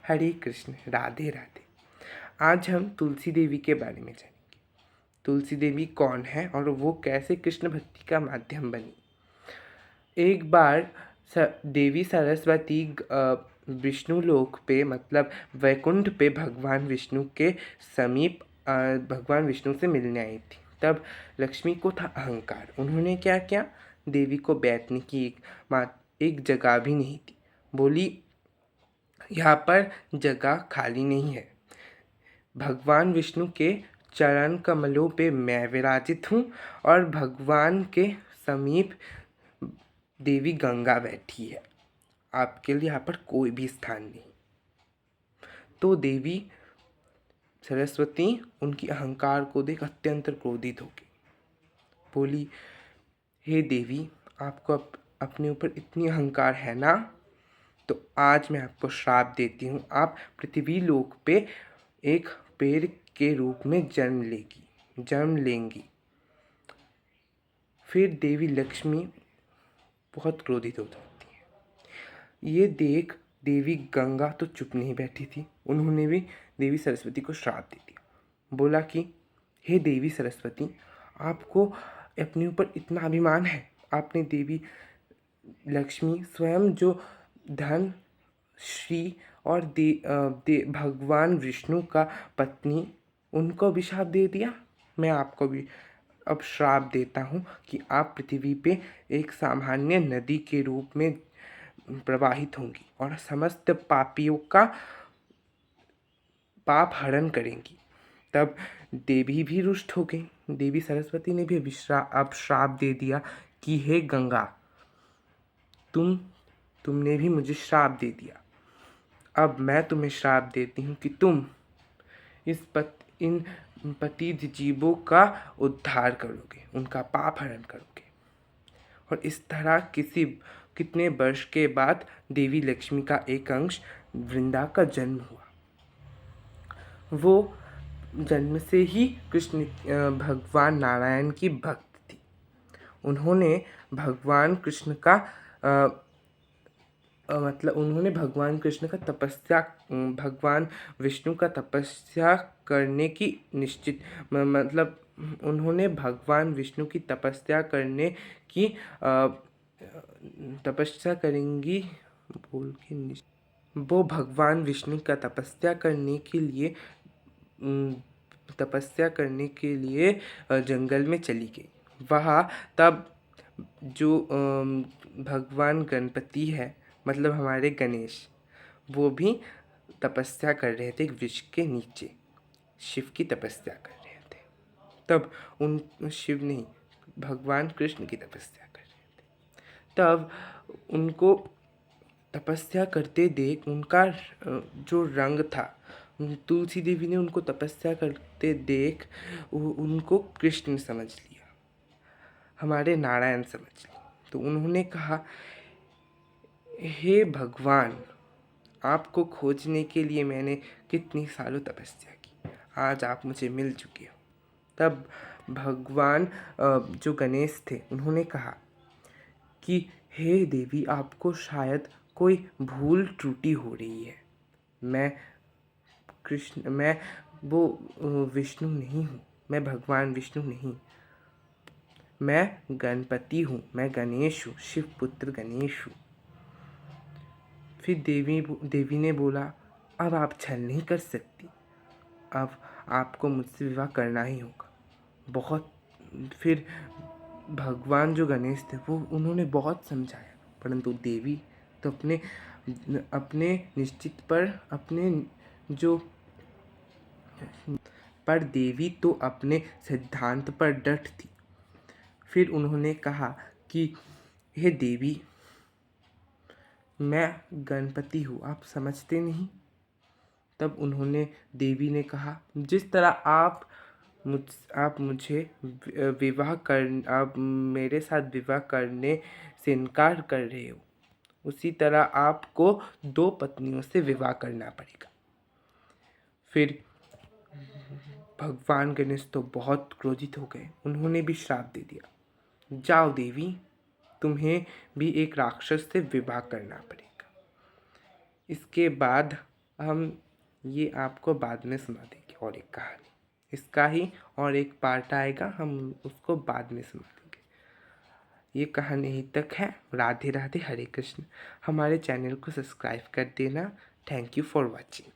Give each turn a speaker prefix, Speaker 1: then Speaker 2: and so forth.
Speaker 1: हरे कृष्ण, राधे राधे। आज हम तुलसी देवी के बारे में जानेंगे। तुलसी देवी कौन है और वो कैसे कृष्ण भक्ति का माध्यम बनी। एक बार देवी सरस्वती विष्णु लोक पे मतलब वैकुंठ पे भगवान विष्णु के समीप भगवान विष्णु से मिलने आई थी। तब लक्ष्मी को था अहंकार। उन्होंने क्या किया, देवी को बैठने की एक जगह भी नहीं थी। बोली, यहाँ पर जगह खाली नहीं है। भगवान विष्णु के चरण कमलों पे मैं विराजित हूँ और भगवान के समीप देवी गंगा बैठी है। आपके लिए यहाँ पर कोई भी स्थान नहीं। तो देवी सरस्वती उनकी अहंकार को देख अत्यंत क्रोधित हो गई। बोली, हे देवी, आपको अपने ऊपर इतनी अहंकार है ना, तो आज मैं आपको श्राप देती हूँ। आप पृथ्वी लोक पे एक पेड़ के रूप में जन्म लेंगी। फिर देवी लक्ष्मी बहुत क्रोधित हो जाती है। ये देख देवी गंगा तो चुप नहीं बैठी थी। उन्होंने भी देवी सरस्वती को श्राप दे दिया। बोला कि हे देवी सरस्वती, आपको अपने ऊपर इतना अभिमान है। आपने देवी लक्ष्मी स्वयं जो धन श्री और भगवान विष्णु का पत्नी, उनको भी श्राप दे दिया। मैं आपको भी अब श्राप देता हूँ कि आप पृथ्वी पे एक सामान्य नदी के रूप में प्रवाहित होंगी और समस्त पापियों का पाप हरण करेंगी। तब देवी भी रुष्ट हो गई। देवी सरस्वती ने भी अब श्राप दे दिया कि हे गंगा, तुमने भी मुझे श्राप दे दिया। अब मैं तुम्हें श्राप देती हूँ कि तुम इन पतित जीवों का उद्धार करोगे, उनका पाप हरण करोगे। और इस तरह कितने वर्ष के बाद देवी लक्ष्मी का एक अंश वृंदा का जन्म हुआ। वो जन्म से ही कृष्ण भगवान नारायण की भक्त थी। उन्होंने भगवान कृष्ण का भगवान विष्णु का तपस्या करने की उन्होंने भगवान विष्णु की तपस्या करने की तपस्या करेंगी बोल के वो भगवान विष्णु का तपस्या करने के लिए जंगल में चली गई। वहाँ तब जो भगवान गणपति है, मतलब हमारे गणेश, वो भी तपस्या कर रहे थे। वृक्ष के नीचे शिव की तपस्या कर रहे थे। तब शिव नहीं, भगवान कृष्ण की तपस्या कर रहे थे। तब उनको तपस्या करते देख उनका जो रंग था, तुलसी देवी ने उनको तपस्या करते देख उनको कृष्ण समझ लिया, हमारे नारायण समझ लिया। तो उन्होंने कहा, हे भगवान, आपको खोजने के लिए मैंने कितनी सालों तपस्या की, आज आप मुझे मिल चुके हो। तब भगवान जो गणेश थे, उन्होंने कहा कि हे देवी, आपको शायद कोई भूल त्रुटि हो रही है। मैं वो विष्णु नहीं हूँ, मैं भगवान विष्णु नहीं, मैं गणपति हूँ, मैं गणेश हूँ, शिव पुत्र गणेश हूँ। फिर देवी ने बोला, अब आप छल नहीं कर सकती, अब आपको मुझसे विवाह करना ही होगा। फिर भगवान जो गणेश थे, उन्होंने बहुत समझाया, परंतु देवी तो अपने निश्चित पर देवी तो अपने सिद्धांत पर डट थी। फिर उन्होंने कहा कि हे देवी, मैं गणपति हूँ, आप समझते नहीं। तब देवी ने कहा, जिस तरह आप मेरे साथ विवाह करने से इनकार कर रहे हो, उसी तरह आपको 2 पत्नियों से विवाह करना पड़ेगा। फिर भगवान गणेश तो बहुत क्रोधित हो गए। उन्होंने भी श्राप दे दिया, जाओ देवी, तुम्हें भी एक राक्षस से विवाह करना पड़ेगा। इसके बाद हम ये आपको बाद में सुना देंगे और एक कहानी। इसका ही और एक पार्ट आएगा, हम उसको बाद में सुना देंगे। ये कहानी यहीं तक है। राधे राधे, हरे कृष्ण। हमारे चैनल को सब्सक्राइब कर देना। Thank you for watching.